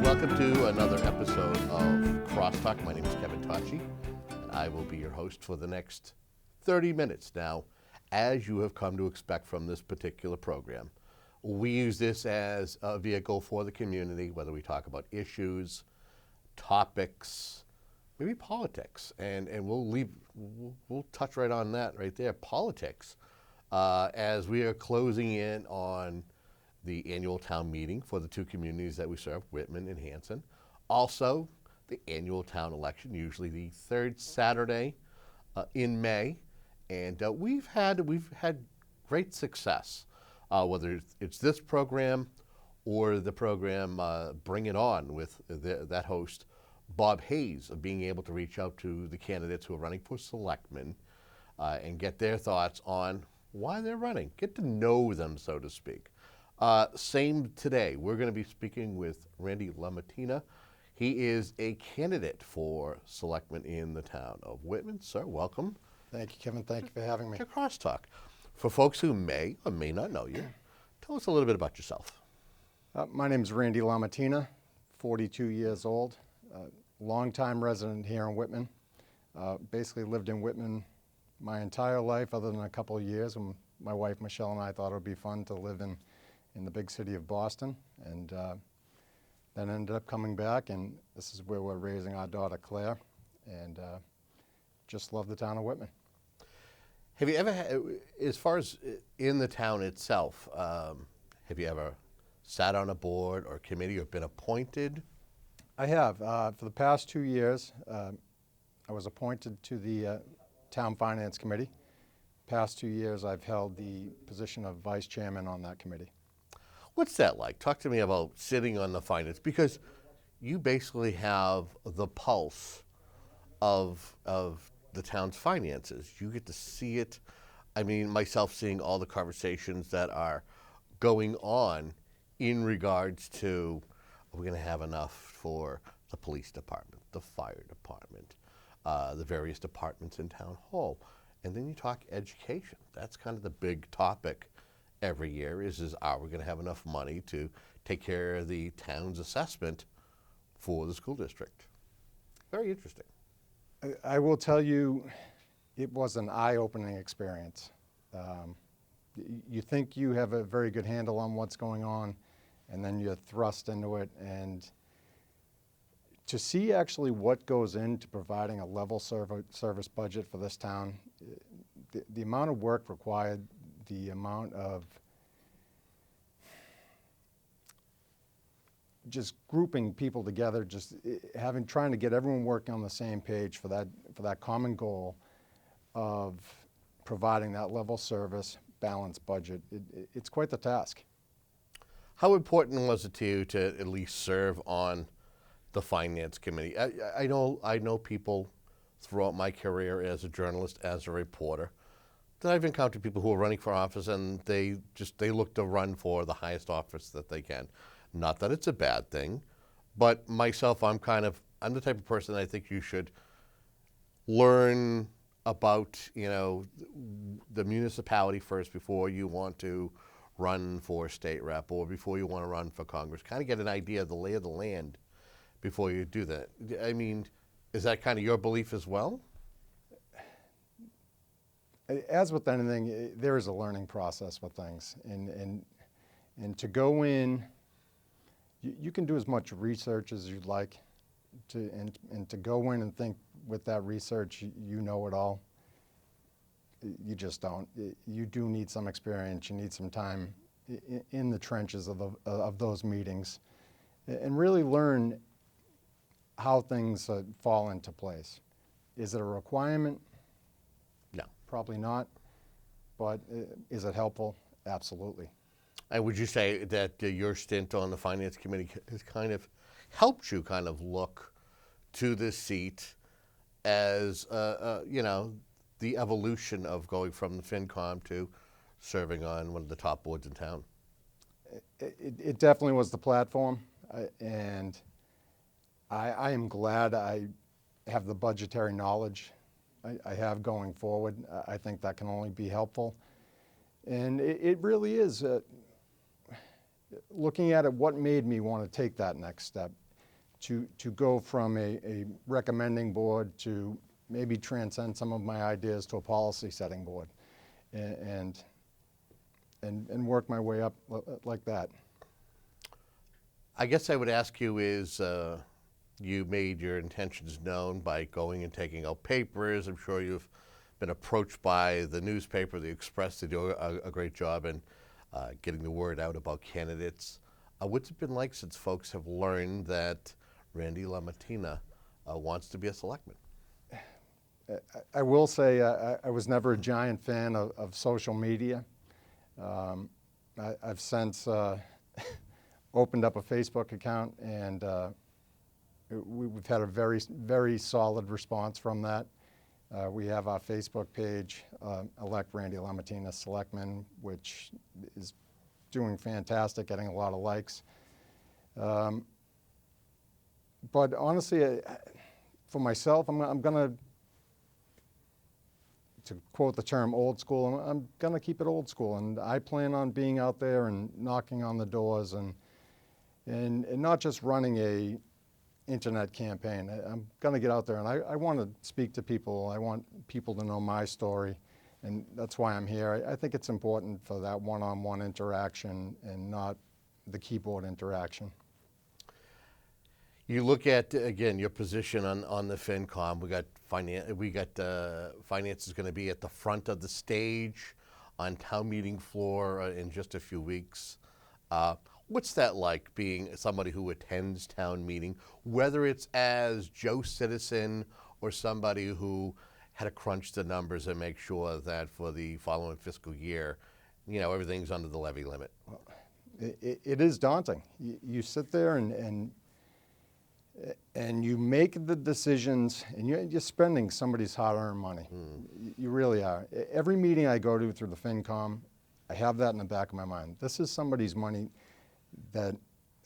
welcome to another episode of CrossTalk. My name is Kevin Tocci, and I will be your host for the next 30 minutes. Now, as you have come to expect from this particular program, we use this as a vehicle for the community, whether we talk about issues, topics, maybe politics, and we'll touch right on that right there, politics, as we are closing in on the annual town meeting for the two communities that we serve, Whitman and Hanson. Also, the annual town election, usually the third Saturday in May, and we've had great success, whether it's this program or the program Bring It On with that host, Bob Hayes, of being able to reach out to the candidates who are running for selectmen and get their thoughts on why they're running, get to know them, so to speak. Same today. We're going to be speaking with Rand LaMattina. He is a candidate for selectman in the town of Whitman. Sir, welcome. Thank you, Kevin. Thank you for having me. To CrossTalk. For folks who may or may not know you, tell us a little bit about yourself. My name is Rand LaMattina, 42 years old, longtime resident here in Whitman. Basically lived in Whitman my entire life other than a couple of years when my wife Michelle and I thought it would be fun to live in the big city of Boston, and then ended up coming back, and this is where we're raising our daughter Claire, and just love the town of Whitman. Have you ever had, as far as in the town itself, have you ever sat on a board or committee or been appointed? I have. For the past 2 years, I was appointed to the Town Finance Committee. Past 2 years, I've held the position of vice chairman on that committee. What's that like? Talk to me about sitting on the finance, because you basically have the pulse of the town's finances. You get to see it. I mean, myself seeing all the conversations that are going on in regards to, are we going to have enough for the police department, the fire department, the various departments in town hall. And then you talk education. That's kind of the big topic every year is are we going to have enough money to take care of the town's assessment for the school district? Very interesting. I will tell you, it was an eye-opening experience. You think you have a very good handle on what's going on, and then you're thrust into it, and to see actually what goes into providing a level service budget for this town, the amount of work required, the amount of just grouping people together, just trying to get everyone working on the same page for that common goal of providing that level service, balanced budget. It's quite the task. How important was it to you to at least serve on the finance committee? I know people throughout my career as a journalist, as a reporter, that I've encountered people who are running for office and they look to run for the highest office that they can. Not that it's a bad thing, but myself, I'm the type of person that I think you should learn about, the municipality first before you want to run for state rep or before you want to run for Congress. Kind of get an idea of the lay of the land before you do that. I mean, is that kind of your belief as well? As with anything, there is a learning process with things, and to go in, you can do as much research as you'd like, and to go in and think with that research you know it all. You just don't. You do need some experience. You need some time in the trenches of those meetings, and really learn how things fall into place. Is it a requirement? No. Probably not. But is it helpful? Absolutely. And would you say that your stint on the Finance Committee has kind of helped you kind of look to this seat as, the evolution of going from the FinCom to serving on one of the top boards in town? It definitely was the platform, and I am glad I have the budgetary knowledge I have going forward. I think that can only be helpful. And it really is, looking at it, what made me want to take that next step. to go from a recommending board to maybe transcend some of my ideas to a policy setting board, and work my way up like that. I guess I would ask you is, you made your intentions known by going and taking out papers. I'm sure you've been approached by the newspaper, the Express. They do a great job in getting the word out about candidates. What's it been like since folks have learned that Randy LaMattina wants to be a selectman? I will say I was never a giant fan of social media. I've since opened up a Facebook account, and we've had a very, very solid response from that. We have our Facebook page, Elect Randy LaMattina Selectman, which is doing fantastic, getting a lot of likes. But honestly, for myself, I'm going to quote the term old school, I'm going to keep it old school. And I plan on being out there and knocking on the doors and not just running a internet campaign. I'm going to get out there, and I want to speak to people. I want people to know my story, and that's why I'm here. I think it's important for that one-on-one interaction and not the keyboard interaction. You look at, again, your position on the FinCom. We got finance is going to be at the front of the stage on town meeting floor in just a few weeks. What's that like, being somebody who attends town meeting, whether it's as Joe citizen or somebody who had to crunch the numbers and make sure that for the following fiscal year, everything's under the levy limit? Well, it is daunting. You sit there and you make the decisions, and you're spending somebody's hard-earned money. You really are. Every meeting I go to through the FinCom, I have that in the back of my mind. This is somebody's money that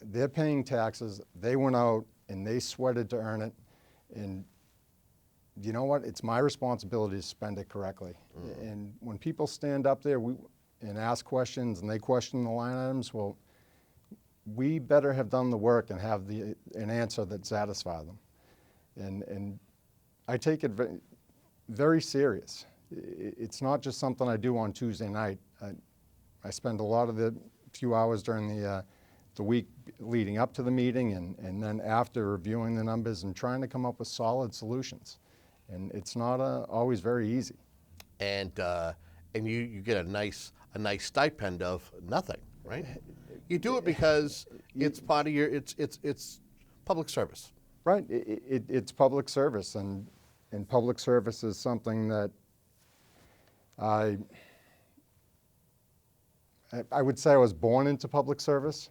they're paying taxes. They went out and they sweated to earn it, and you know what? It's my responsibility to spend it correctly. And when people stand up there and ask questions and they question the line items, well, we better have done the work and have an answer that satisfies them. And I take it very serious. It's not just something I do on Tuesday night. I spend a lot of the few hours during the week leading up to the meeting and then after reviewing the numbers and trying to come up with solid solutions. And it's not always very easy. And you get a nice stipend of nothing, right? You do it because it's part of it's public service. Right. It's public service, and public service is something that I would say I was born into public service.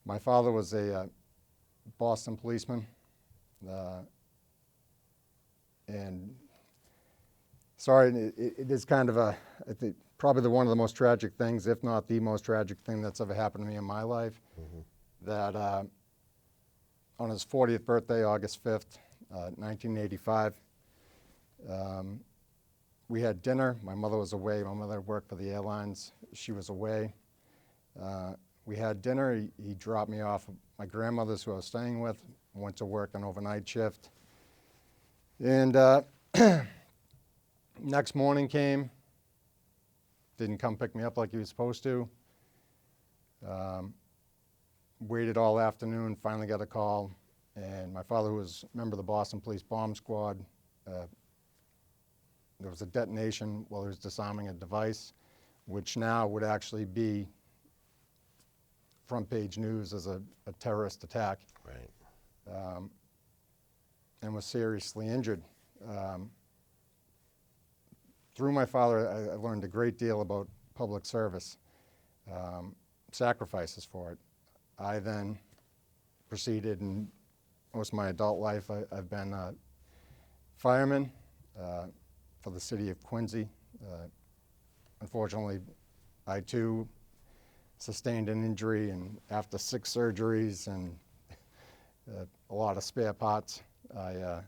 My father was a Boston policeman, and sorry, it is kind of I think probably one of the most tragic things, if not the most tragic thing that's ever happened to me in my life. That on his 40th birthday, August 5th, 1985, we had dinner. My mother was away. My mother worked for the airlines. She was away. We had dinner. He dropped me off at my grandmother's, who I was staying with, went to work an overnight shift. And next morning came, didn't come pick me up like he was supposed to. Waited all afternoon, finally got a call, and my father, who was a member of the Boston Police Bomb Squad, there was a detonation while he was disarming a device, which now would actually be front page news as a terrorist attack. Right. And was seriously injured. Through my father, I learned a great deal about public service, sacrifices for it. I then proceeded, and most of my adult life, I've been a fireman for the city of Quincy. Unfortunately, I too sustained an injury, and after 6 surgeries and a lot of spare parts, I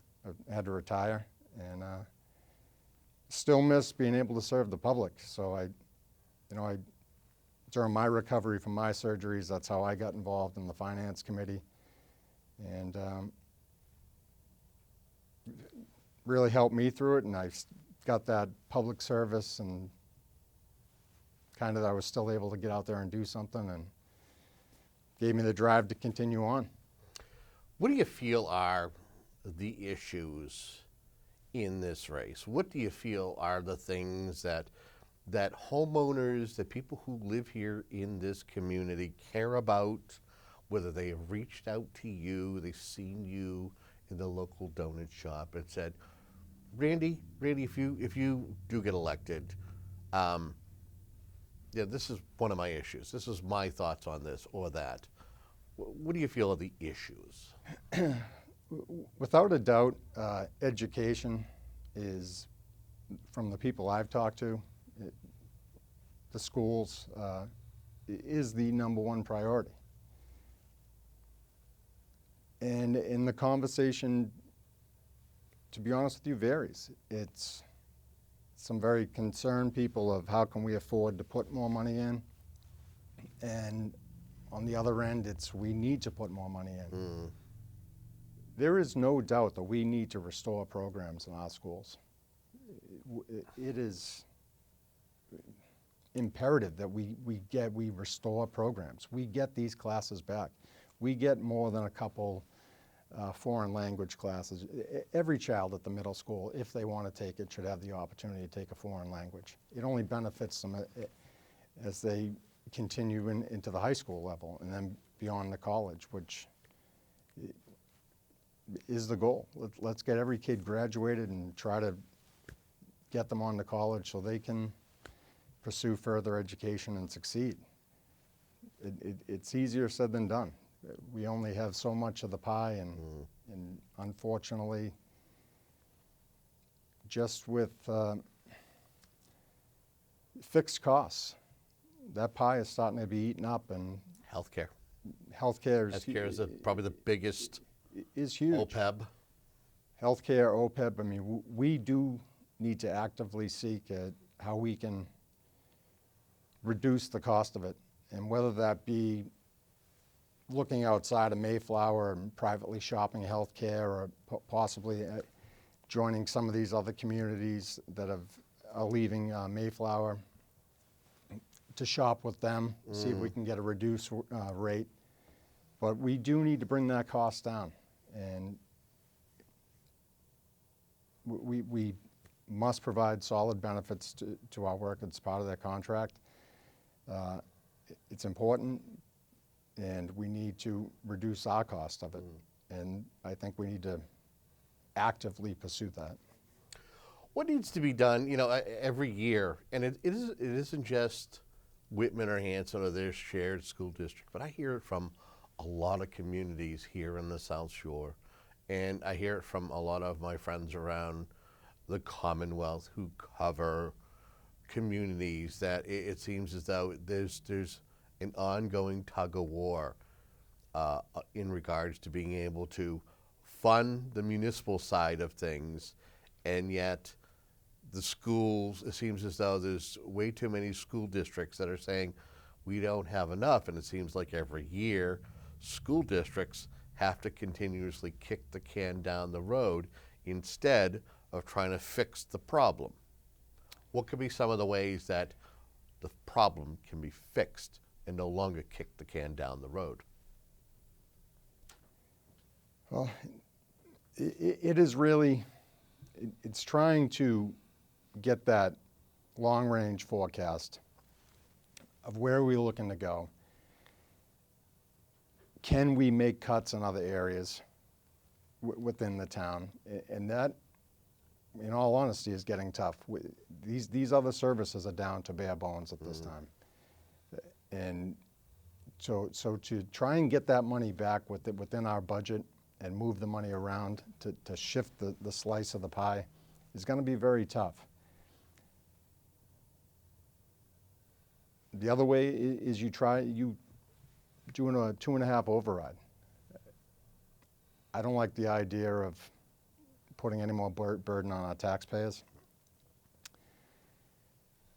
had to retire, and still miss being able to serve the public. So I during my recovery from my surgeries, that's how I got involved in the Finance Committee. and really helped me through it, and I got that public service, and kind of I was still able to get out there and do something, and gave me the drive to continue on. What do you feel are the issues in this race? What do you feel are the things that homeowners, that people who live here in this community care about, whether they have reached out to you, they've seen you in the local donut shop and said, Randy, if you do get elected, yeah, this is one of my issues. This is my thoughts on this or that. What do you feel are the issues? Without a doubt, education is, from the people I've talked to, the schools, is the #1 priority. And in the conversation, to be honest with you, varies. It's some very concerned people of how can we afford to put more money in, and on the other end, it's we need to put more money in. There is no doubt that we need to restore programs in our schools. It is imperative that we restore programs. We get these classes back. We get more than a couple foreign language classes. Every child at the middle school, if they want to take it, should have the opportunity to take a foreign language. It only benefits them as they continue into the high school level and then beyond the college, which is the goal. Let's get every kid graduated and try to get them on to college so they can pursue further education and succeed. It's easier said than done. We only have so much of the pie, and unfortunately, just with fixed costs, that pie is starting to be eaten up. And Healthcare. Healthcare is probably the biggest. Is huge. OPEB. Healthcare, OPEB. I mean, we do need to actively seek how we can reduce the cost of it, and whether that be looking outside of Mayflower and privately shopping healthcare, or possibly joining some of these other communities that are leaving Mayflower to shop with them, see if we can get a reduced rate. But we do need to bring that cost down, and we must provide solid benefits to our work. It's part of their contract. It's important, and we need to reduce our cost of it. And I think we need to actively pursue that. What needs to be done, every year, and it isn't just Whitman or Hanson or their shared school district, but I hear it from a lot of communities here in the South Shore, and I hear it from a lot of my friends around the Commonwealth who cover communities, that it seems as though there's an ongoing tug of war in regards to being able to fund the municipal side of things, and yet the schools, it seems as though there's way too many school districts that are saying we don't have enough, and it seems like every year school districts have to continuously kick the can down the road instead of trying to fix the problem. What could be some of the ways that the problem can be fixed and no longer kick the can down the road? Well, it is really, it's trying to get that long-range forecast of where we're looking to go. Can we make cuts in other areas within the town? And that, in all honesty, is getting tough. These other services are down to bare bones at this time. And so to try and get that money back within our budget and move the money around to shift the slice of the pie is going to be very tough. The other way is you doing a 2.5 override. I don't like the idea of putting any more burden on our taxpayers.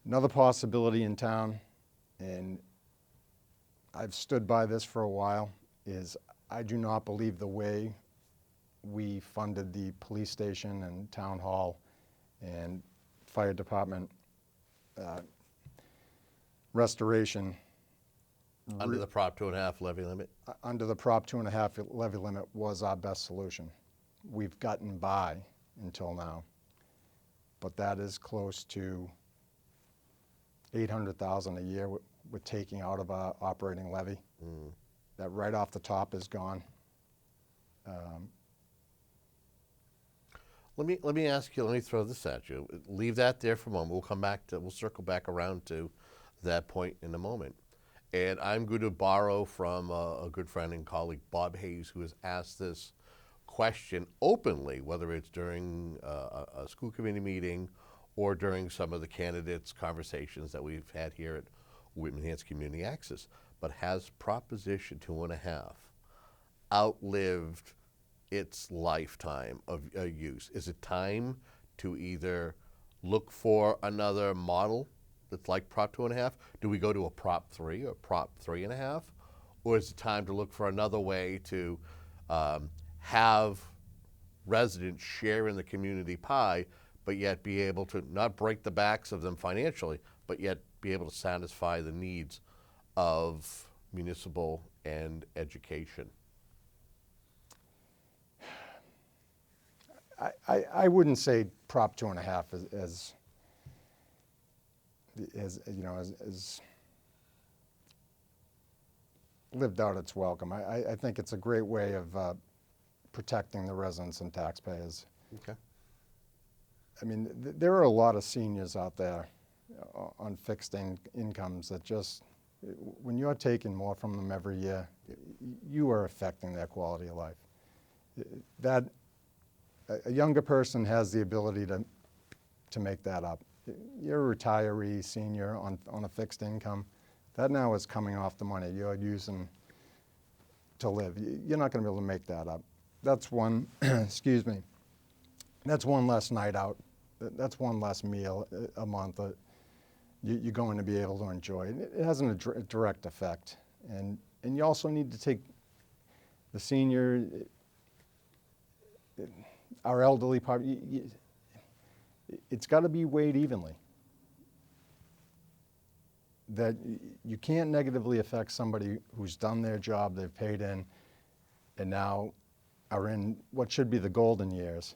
Another possibility in town, and I've stood by this for a while, is I do not believe the way we funded the police station and town hall and fire department restoration Under the Prop 2.5 levy limit? under the Prop 2.5 levy limit was our best solution. We've gotten by until now, but that is close to $800,000 a year we're taking out of our operating levy. That right off the top is gone. Let me ask you, let me throw this at you. Leave that there for a moment. We'll circle back around to that point in a moment. And I'm going to borrow from a good friend and colleague, Bob Hayes, who has asked this question openly, whether it's during a school committee meeting or during some of the candidates' conversations that we've had here at Whitman Finance Community Access. But has Proposition 2.5 outlived its lifetime of use? Is it time to either look for another model that's like Prop 2.5? Do we go to a Prop 3 or Prop 3.5? Or is it time to look for another way to have residents share in the community pie, but yet be able to not break the backs of them financially, but yet be able to satisfy the needs of municipal and education? I wouldn't say Prop 2.5 as lived out its welcome. I think it's a great way of protecting the residents and taxpayers. Okay. I mean, there are a lot of seniors out there on fixed incomes that just, when you're taking more from them every year, you are affecting their quality of life. That a younger person has the ability to make that up. You're a retiree, senior on a fixed income. That now is coming off the money you're using to live. You're not going to be able to make that up. That's one, excuse me, that's one less night out. That's one less meal a month that you're going to be able to enjoy. It has a direct effect. And you also need to take the senior, our elderly part, it's got to be weighed evenly. That you can't negatively affect somebody who's done their job, they've paid in, and now are in what should be the golden years,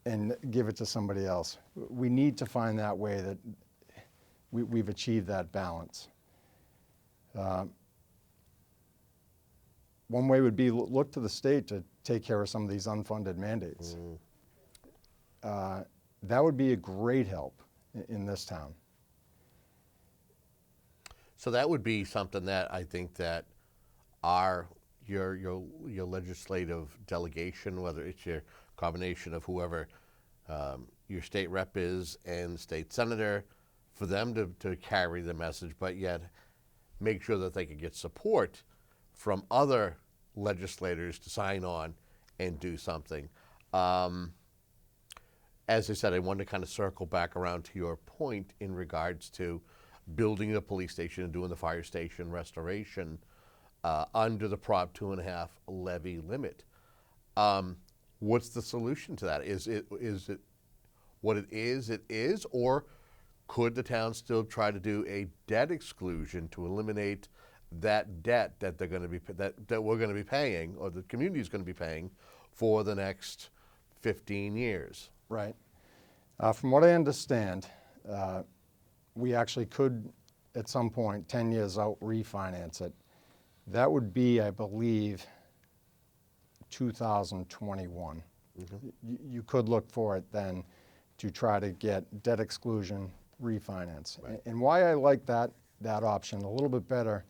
and give it to somebody else. We need to find that way that we've achieved that balance. One way would be look to the state to take care of some of these unfunded mandates. That would be a great help in this town. So that would be something that I think that your legislative delegation, whether it's your combination of whoever your state rep is and state senator, for them to carry the message, but yet make sure that they can get support from other legislators to sign on and do something. As I said, I wanted to kind of circle back around to your point in regards to building the police station and doing the fire station restoration under the Prop 2.5 levy limit. What's the solution to that? Is it what it is, or could the town still try to do a debt exclusion to eliminate that debt that they're going to be that we're going to be paying, or the community is going to be paying for the next 15 years? Right. From what I understand, we actually could, at some point, 10 years out, refinance it. That would be, I believe, 2021. You could look for it then to try to get debt exclusion refinance. Right. And why I like that option a little bit better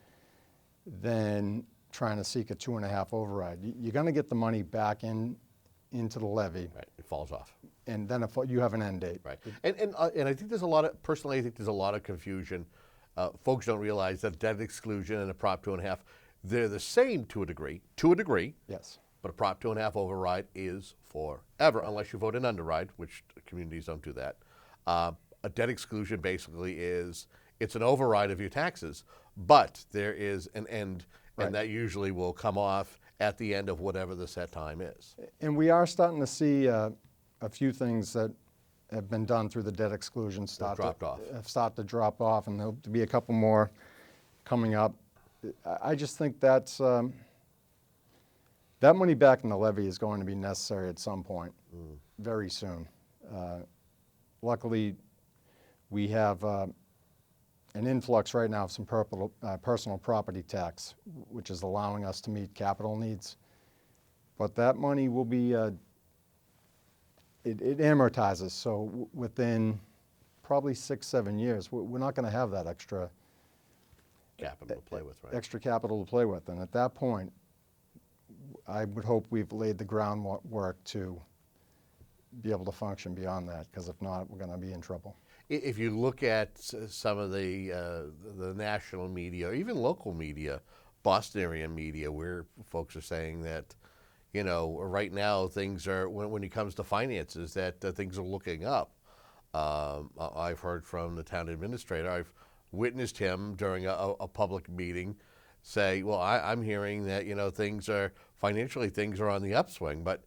than trying to seek a 2.5 override. You're going to get the money back into the levy. Right, it falls off. And then if you have an end date. Right, and I think there's a lot of, personally, I think there's a lot of confusion. Folks don't realize that debt exclusion and a Prop 2.5, they're the same to a degree. Yes. But a Prop 2.5 override is forever, unless you vote an underride, which communities don't do that. A debt exclusion basically is, it's an override of your taxes, but there is an end, Right. And that usually will come off at the end of whatever the set time is. And we are starting to see a few things that have been done through the debt exclusion start to drop off, and there'll be a couple more coming up. I just think that's that money back in the levy is going to be necessary at some point, very soon. Luckily, we have an influx right now of some personal property tax, which is allowing us to meet capital needs. But that money will be, it amortizes, so within probably 6-7 years, we're not going to have that extra Capital to play with, right? extra capital to play with. And at that point, I would hope we've laid the groundwork to be able to function beyond that, because if not, we're going to be in trouble. If you look at some of the national media, or even local media, Boston area media, where folks are saying that, you know, right now things are, when it comes to finances, that things are looking up. I've heard from the town administrator, I've witnessed him during a public meeting say, well, I'm hearing that, you know, financially things are on the upswing, but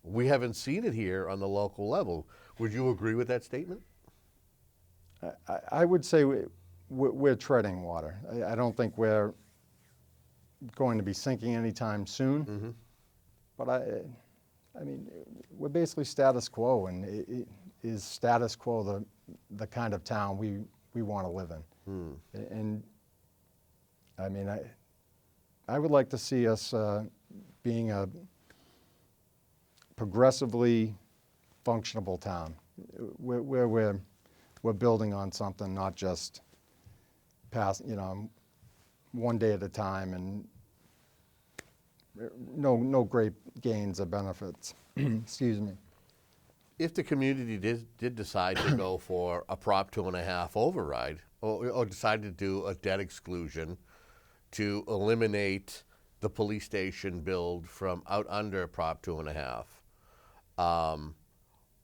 we haven't seen it here on the local level. Would you agree with that statement? I would say we're treading water. I don't think we're going to be sinking anytime soon. Mm-hmm. But I mean, we're basically status quo, and is status quo the kind of town we want to live in? And I mean, I would like to see us being a progressively functionable town, where we're building on something, not just one day at a time, and no great gains or benefits. Excuse me. If the community did decide to go for a Prop 2.5 override, or decided to do a debt exclusion to eliminate the police station build from out under Prop 2.5,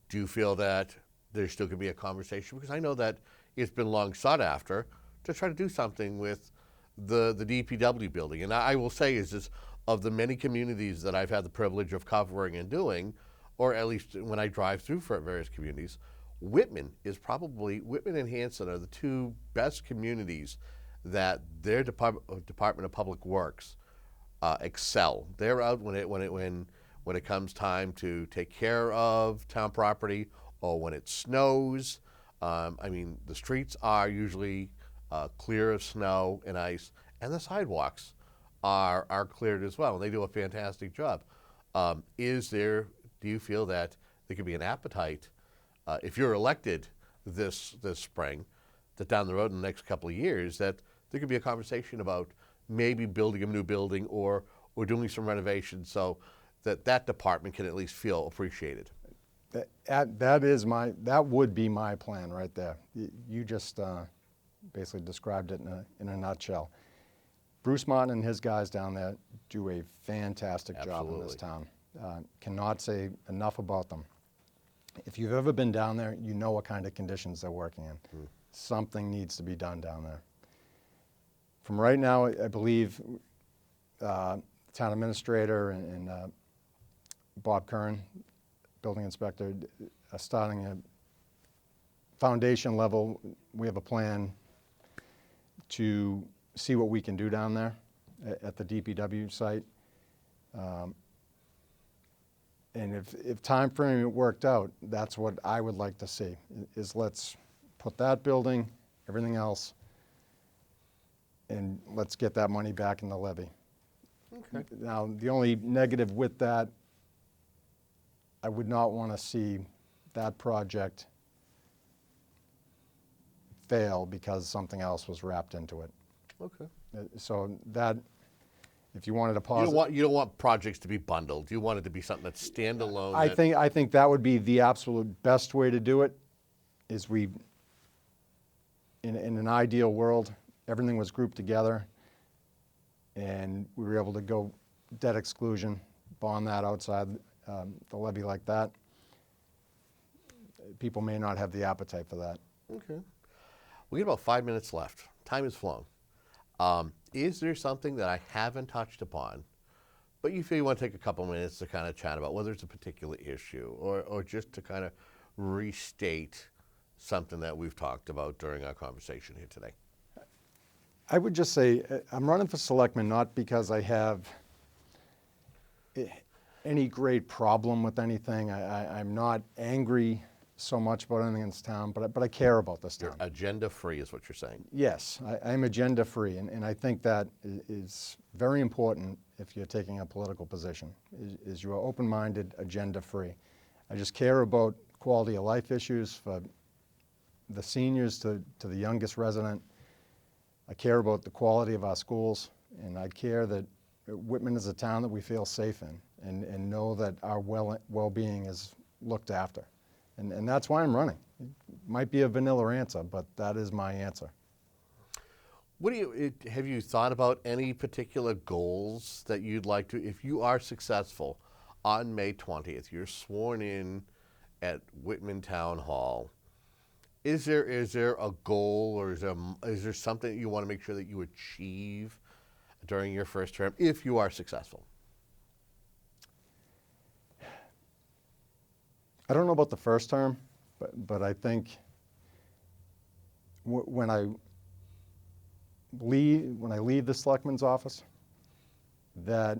do you feel that there still could be a conversation? Because I know that it's been long sought after to try to do something with the DPW building. And I will say is of the many communities that I've had the privilege of covering and doing, or at least when I drive through for various communities, Whitman and Hanson are the two best communities that their Department of Public Works excel. They're out when it comes time to take care of town property, or when it snows. I mean, the streets are usually clear of snow and ice, and the sidewalks are cleared as well. And they do a fantastic job. Do you feel that there could be an appetite, if you're elected this spring, that down the road in the next couple of years, that there could be a conversation about maybe building a new building or doing some renovations so that department can at least feel appreciated? That would be my plan right there. You just basically described it in a nutshell. Bruce Martin and his guys down there do a fantastic job in this town. Cannot say enough about them. If you've ever been down there, you know what kind of conditions they're working in. Something needs to be done down there. From right now, I believe town administrator and Bob Kern, building inspector, are starting a foundation level. We have a plan to see what we can do down there at the DPW site. And if time frame worked out, that's what I would like to see, is let's put that building, everything else, and let's get that money back in the levy. Okay. Now, the only negative with that, I would not want to see that project fail because something else was wrapped into it. Okay. So that, if you wanted to pause, You don't want projects to be bundled. You want it to be something that's standalone. I think that would be the absolute best way to do it. Is in an ideal world, everything was grouped together, and we were able to go debt exclusion, bond that outside the levy like that. People may not have the appetite for that. Okay. We got about 5 minutes left. Time has flown. is there something that I haven't touched upon, but you feel you want to take a couple minutes to kind of chat about, whether it's a particular issue or just to kind of restate something that we've talked about during our conversation here today? I would just say I'm running for selectman not because I have any great problem with anything. I'm not angry so much about anything in this town, but I care about this town. You're agenda free is what you're saying. Yes, I'm agenda free, and I think that is very important if you're taking a political position, is you are open-minded, agenda free. I just care about quality of life issues for the seniors to the youngest resident. I care about the quality of our schools, and I care that Whitman is a town that we feel safe in and know that our well-being is looked after. And that's why I'm running. It might be a vanilla answer, but that is my answer. Have you thought about any particular goals that you'd like to, if you are successful on May 20th, you're sworn in at Whitman Town Hall, is there a goal, or is there something that you want to make sure that you achieve during your first term if you are successful? I don't know about the first term, but I think when I leave the selectman's office, that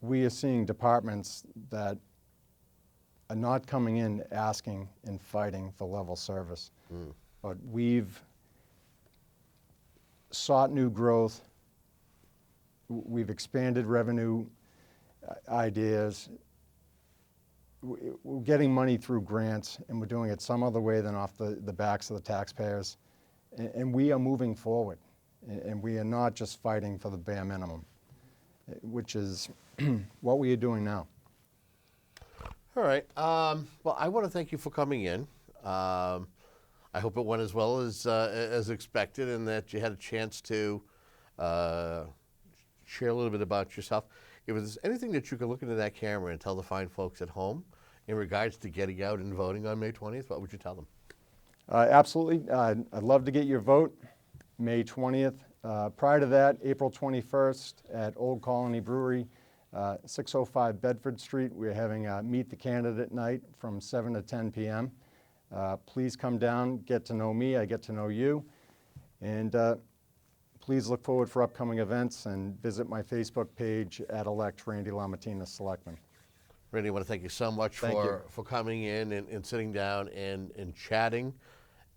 we are seeing departments that are not coming in asking and fighting for level service. But we've sought new growth. We've expanded revenue ideas. We're getting money through grants, and we're doing it some other way than off the backs of the taxpayers. And we are moving forward, and we are not just fighting for the bare minimum, which is what we are doing now. All right. Well, I want to thank you for coming in. I hope it went as well as expected, and that you had a chance to share a little bit about yourself. If there's anything that you can look into that camera and tell the fine folks at home in regards to getting out and voting on May 20th, what would you tell them? Absolutely. I'd love to get your vote May 20th. Prior to that, April 21st at Old Colony Brewery, 605 Bedford Street. We're having a Meet the Candidate night from 7 to 10 p.m. Please come down, get to know me, I get to know you. And please look forward for upcoming events and visit my Facebook page at elect Randy LaMattina Selectman. Randy, I want to thank you so much for coming in and sitting down and chatting.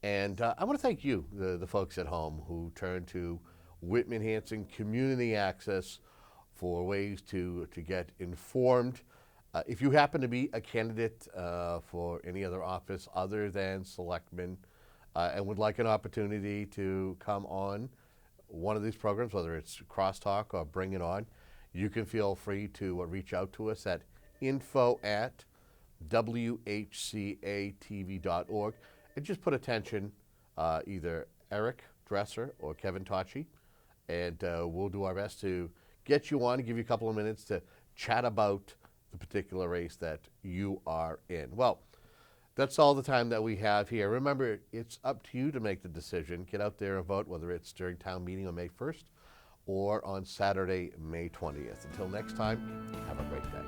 And I want to thank you, the folks at home who turn to Whitman Hanson Community Access for ways to get informed. If you happen to be a candidate for any other office other than selectman and would like an opportunity to come on one of these programs, whether it's CrossTalk or Bring It On, you can feel free to reach out to us at info@WHCATV.org and just put attention either Eric Dresser or Kevin Tocci, and we'll do our best to get you on and give you a couple of minutes to chat about the particular race that you are in. Well, that's all the time that we have here. Remember, it's up to you to make the decision. Get out there and vote, whether it's during town meeting on May 1st or on Saturday, May 20th. Until next time, have a great day.